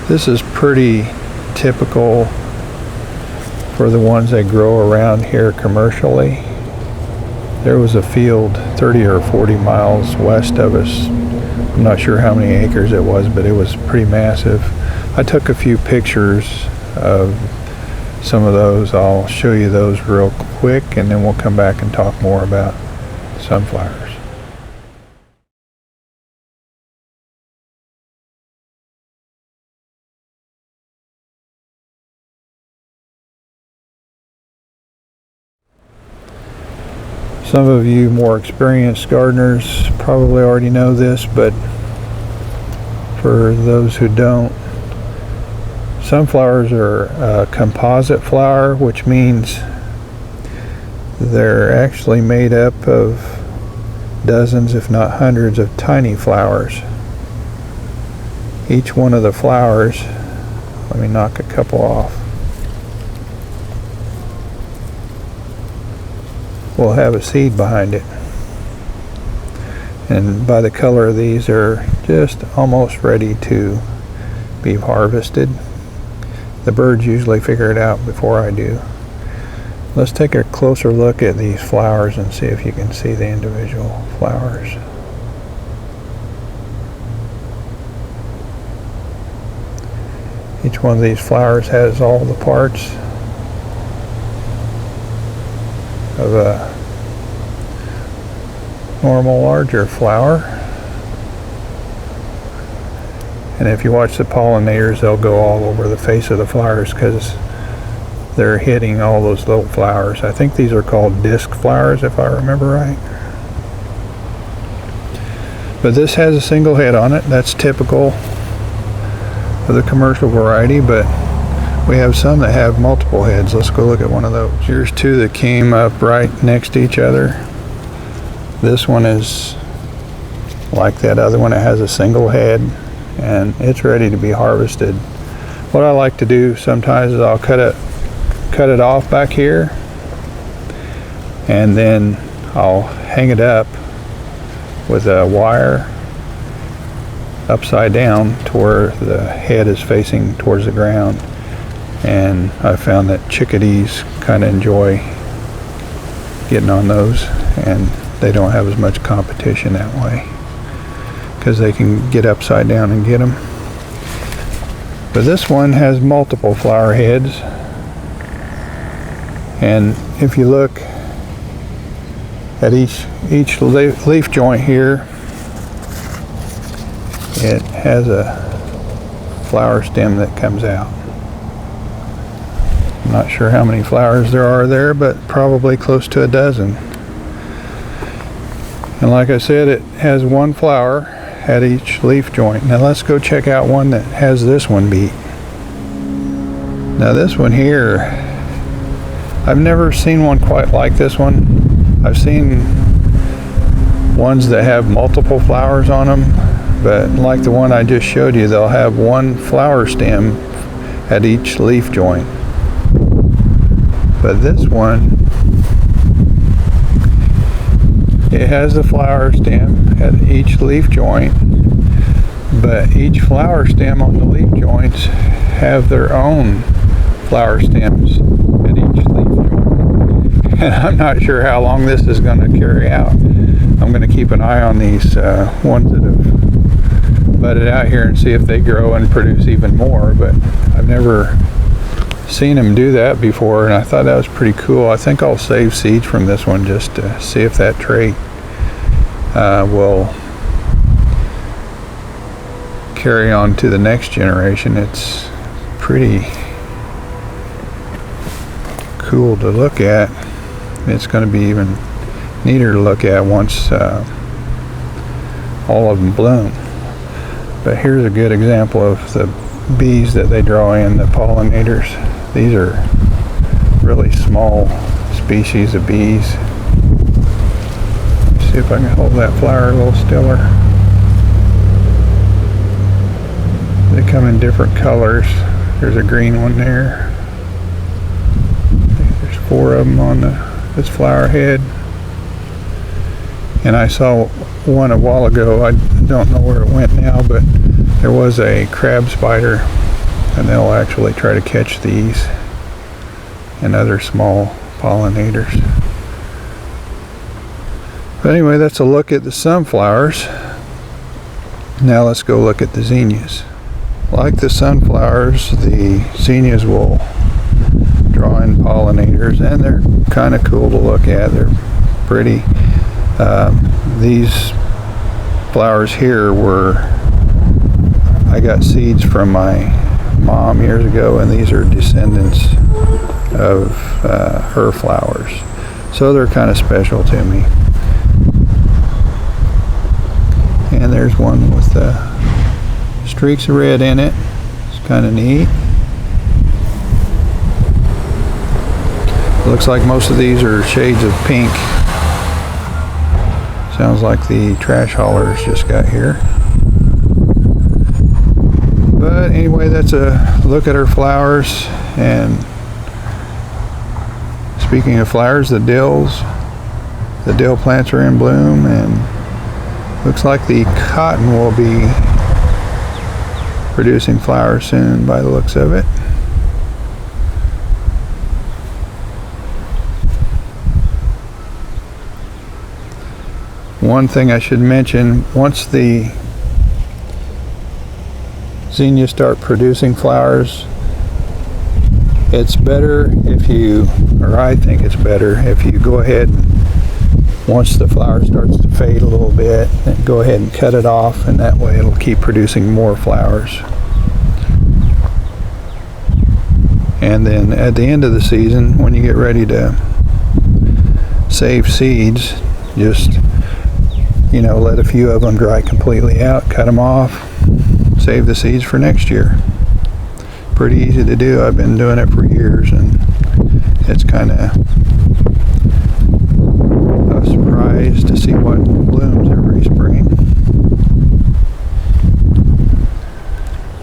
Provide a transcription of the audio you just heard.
This is pretty typical for the ones that grow around here commercially. There was a field 30 or 40 miles west of us. I'm not sure how many acres it was, but it was pretty massive. I took a few pictures of some of those. I'll show you those real quick, and then we'll come back and talk more about sunflowers. Some of you more experienced gardeners probably already know this, but for those who don't, sunflowers are a composite flower, which means they're actually made up of dozens, if not hundreds, of tiny flowers. Each one of the flowers, let me knock a couple off, will have a seed behind it. And by the color of these, they're just almost ready to be harvested. The birds usually figure it out before I do. Let's take a closer look at these flowers and see if you can see the individual flowers. Each one of these flowers has all the parts of a normal larger flower. And if you watch the pollinators, they'll go all over the face of the flowers because they're hitting all those little flowers. I think these are called disc flowers, if I remember right. But this has a single head on it. That's typical of the commercial variety, but we have some that have multiple heads. Let's go look at one of those. Here's two that came up right next to each other. This one is like that other one. It has a single head and it's ready to be harvested. What I like to do sometimes is I'll cut it off back here, and then I'll hang it up with a wire upside down to where the head is facing towards the ground. And I found that chickadees kind of enjoy getting on those, and they don't have as much competition that way because they can get upside down and get them. But this one has multiple flower heads, and if you look at each leaf joint here, it has a flower stem that comes out. I'm not sure how many flowers there are there, but probably close to a dozen. And like I said, it has one flower at each leaf joint. Now let's go check out one that has this one beat. Now this one here, I've never seen one quite like this one. I've seen ones that have multiple flowers on them, but like the one I just showed you, they'll have one flower stem at each leaf joint. But this one, it has the flower stem at each leaf joint, but each flower stem on the leaf joints have their own flower stems at each leaf joint. And I'm not sure how long this is going to carry out. I'm going to keep an eye on these ones that have budded out here and see if they grow and produce even more, but I've never seen them do that before, and I thought that was pretty cool. I think I'll save seeds from this one just to see if that trait will carry on to the next generation. It's pretty cool to look at. It's going to be even neater to look at once all of them bloom. But here's a good example of the bees that they draw in, the pollinators. These are really small species of bees. Let's see if I can hold that flower a little stiller. They come in different colors. There's a green one there. There's 4 of them on this flower head. And I saw one a while ago. I don't know where it went now, but there was a crab spider and they'll actually try to catch these and other small pollinators. But anyway, that's a look at the sunflowers. Now let's go look at the zinnias. Like the sunflowers, the zinnias will draw in pollinators, and they're kind of cool to look at. They're pretty. These flowers here I got seeds from my mom years ago, and these are descendants of her flowers. So they're kind of special to me. And there's one with streaks of red in it. It's kind of neat. Looks like most of these are shades of pink. Sounds like the trash haulers just got here. But anyway, that's a look at our flowers. And speaking of flowers, the dill plants are in bloom, and looks like the cotton will be producing flowers soon by the looks of it. One thing I should mention, once the zinnias start producing flowers, it's better if you, or I think it's better if you go ahead and once the flower starts to fade a little bit, then go ahead and cut it off, and that way it'll keep producing more flowers. And then at the end of the season, when you get ready to save seeds, just let a few of them dry completely out, cut them off, save the seeds for next year. Pretty easy to do. I've been doing it for years, and it's kind of